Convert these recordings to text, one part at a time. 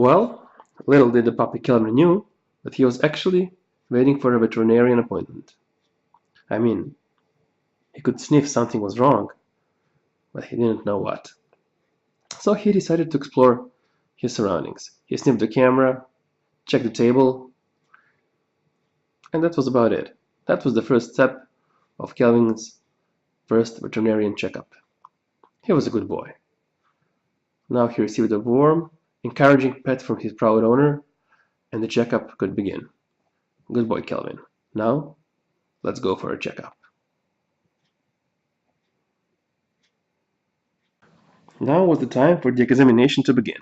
Well, little did the puppy Calvin knew that he was actually waiting for a veterinarian appointment. I mean, he could sniff something was wrong, but he didn't know what. So he decided to explore his surroundings. He sniffed the camera, checked the table, and that was about it. That was the first step of Calvin's first veterinarian checkup. He was a good boy. Now he received a warm, encouraging pet from his proud owner, and the checkup could begin. Good boy, Calvin. Now, let's go for a checkup. Now was the time for the examination to begin.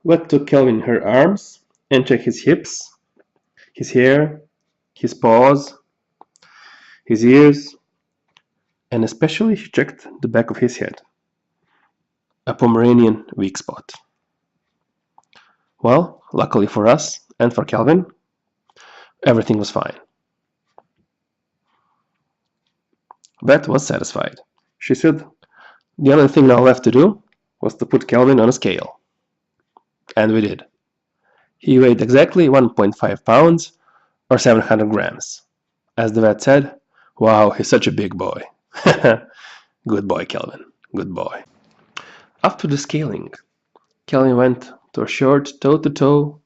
Vet took Calvin in her arms and checked his hips, his hair, his paws, his ears, and especially she checked the back of his head, a Pomeranian weak spot. Well, luckily for us and for Calvin, everything was fine. Vet was satisfied. She said the only thing now left to do was to put Calvin on a scale. And we did. He weighed exactly 1.5 pounds or 700 grams. As the vet said, wow, he's such a big boy. Good boy, Calvin. Good boy. After the scaling, Calvin went to a short toe-to-toe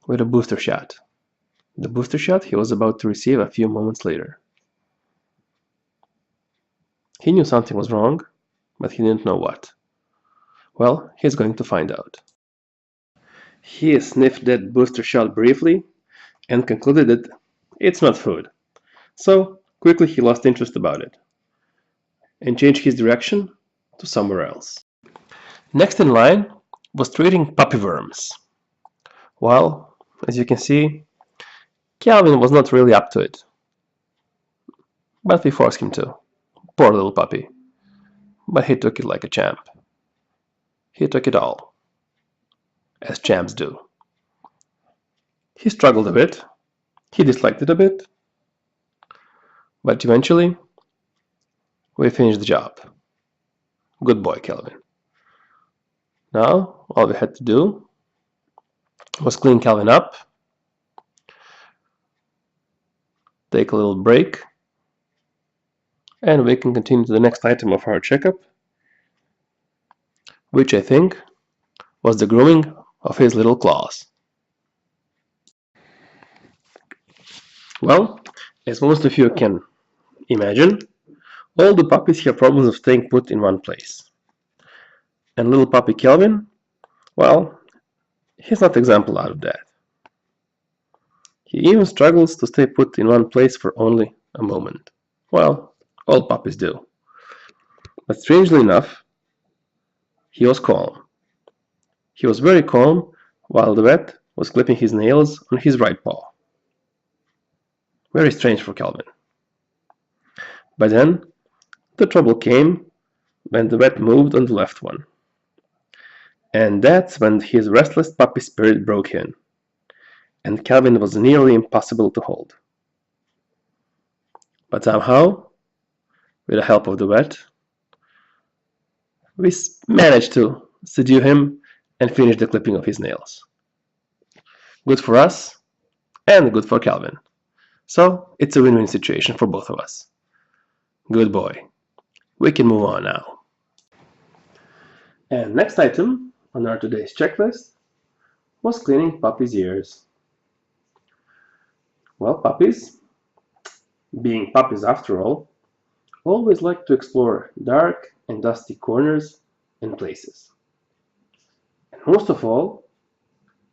with a booster shot. The booster shot he was about to receive a few moments later. He knew something was wrong, but he didn't know what. Well, he's going to find out. He sniffed that booster shot briefly and concluded that it's not food. So quickly he lost interest about it and changed his direction to somewhere else. Next in line was treating puppy worms. Well, as you can see, Calvin was not really up to it, but we forced him to. Poor little puppy. But he took it like a champ. He took it all, as champs do. He struggled a bit, he disliked it a bit, but eventually we finished the job. Good boy, Calvin. Now all we had to do was clean Calvin up, take a little break, and we can continue to the next item of our checkup, which I think was the grooming of his little claws. Well, as most of you can imagine, all the puppies have problems of staying put in one place. And little puppy Calvin, well, he's not example out of that. He even struggles to stay put in one place for only a moment. Well, all puppies do. But strangely enough, he was calm. He was very calm while the vet was clipping his nails on his right paw. Very strange for Calvin. But then the trouble came when the vet moved on the left one. And that's when his restless puppy spirit broke in, and Calvin was nearly impossible to hold. But somehow, with the help of the vet, we managed to subdue him and finish the clipping of his nails. Good for us, and good for Calvin. So it's a win-win situation for both of us. Good boy. We can move on now. And next item on our today's checklist was cleaning puppies' ears. Well, puppies, being puppies after all, always like to explore dark and dusty corners and places. And most of all,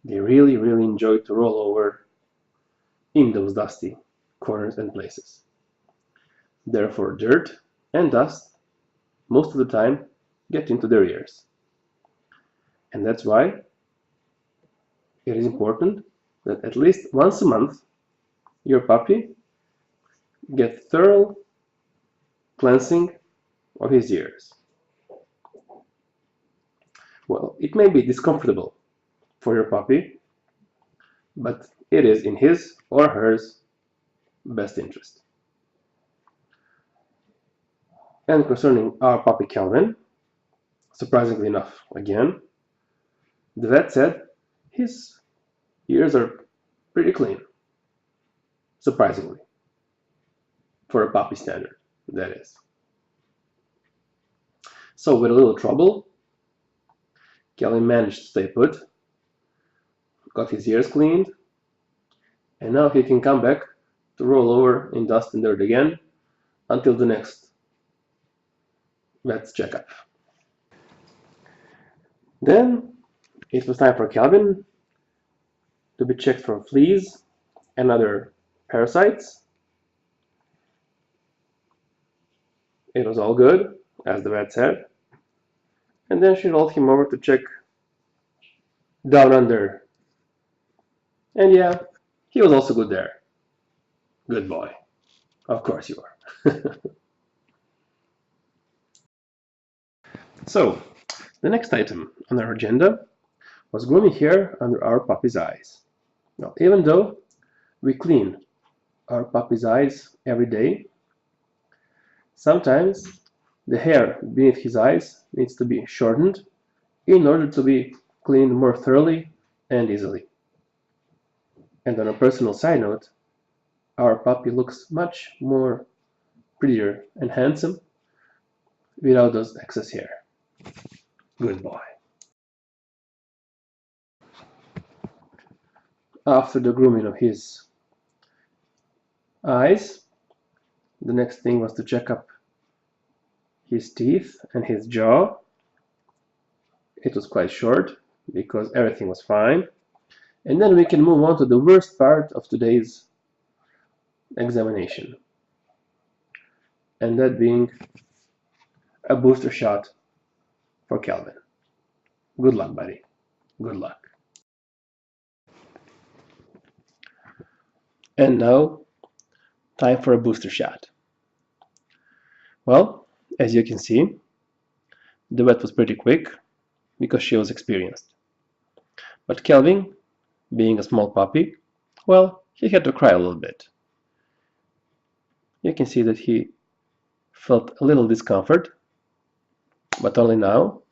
they really enjoy to roll over in those dusty corners and places. Therefore, dirt and dust most of the time get into their ears. And that's why it is important that at least once a month your puppy get thorough cleansing of his ears. Well, it may be discomfortable for your puppy, but it is in his or hers best interest. And concerning our puppy Calvin, surprisingly enough, again, The vet said his ears are pretty clean, surprisingly, for a puppy standard, that is. So with a little trouble, Calvin managed to stay put, got his ears cleaned, and now he can come back to roll over in dust and dirt again until the next vet's checkup. Then it was time for Calvin to be checked for fleas and other parasites. It was all good, as the vet said. And then she rolled him over to check down under. And yeah, he was also good there. Good boy. Of course you are. So, the next item on our agenda was grooming hair under our puppy's eyes. Now, even though we clean our puppy's eyes every day, sometimes the hair beneath his eyes needs to be shortened in order to be cleaned more thoroughly and easily. And on a personal side note, our puppy looks much more prettier and handsome without those excess hair. Good boy. After the grooming of his eyes, the next thing was to check up his teeth and his jaw. It was quite short because everything was fine. And then we can move on to the worst part of today's examination, and that being a booster shot for Calvin. Good luck, buddy. Good luck. And now, time for a booster shot. Well, as you can see, the vet was pretty quick because she was experienced. But Calvin, being a small puppy, well, he had to cry a little bit. You can see that he felt a little discomfort, but only now,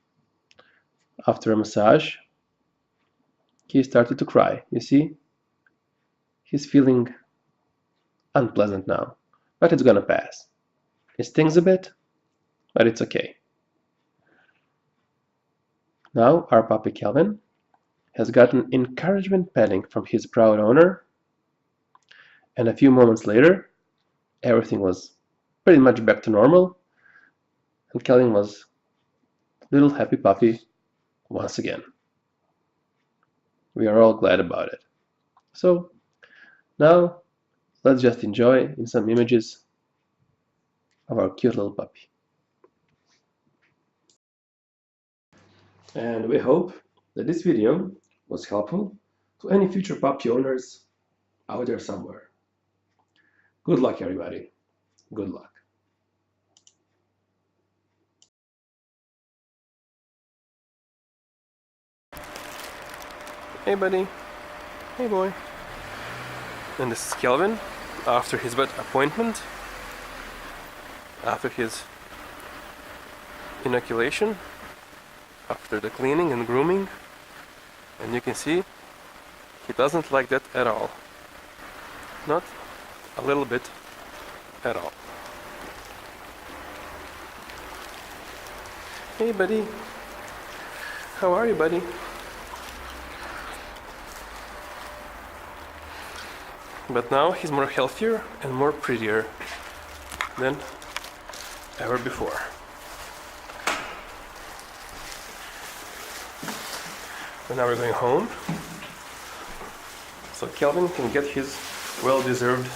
after a massage, he started to cry. You see, he's feeling unpleasant now, but it's gonna pass. It stings a bit, but it's okay. Now our puppy Calvin has gotten encouragement petting from his proud owner, and a few moments later, everything was pretty much back to normal, and Calvin was a little happy puppy once again. We are all glad about it. So now let's just enjoy in some images of our cute little puppy. And we hope that this video was helpful to any future puppy owners out there somewhere. Good luck, everybody. Good luck. Hey, buddy. Hey, boy. And this is Calvin after his vet appointment, after his inoculation, after the cleaning and grooming. And you can see he doesn't like that at all. Not a little bit at all. Hey, buddy. How are you, buddy? But now he's more healthier and more prettier than ever before. And now we're going home, so Calvin can get his well-deserved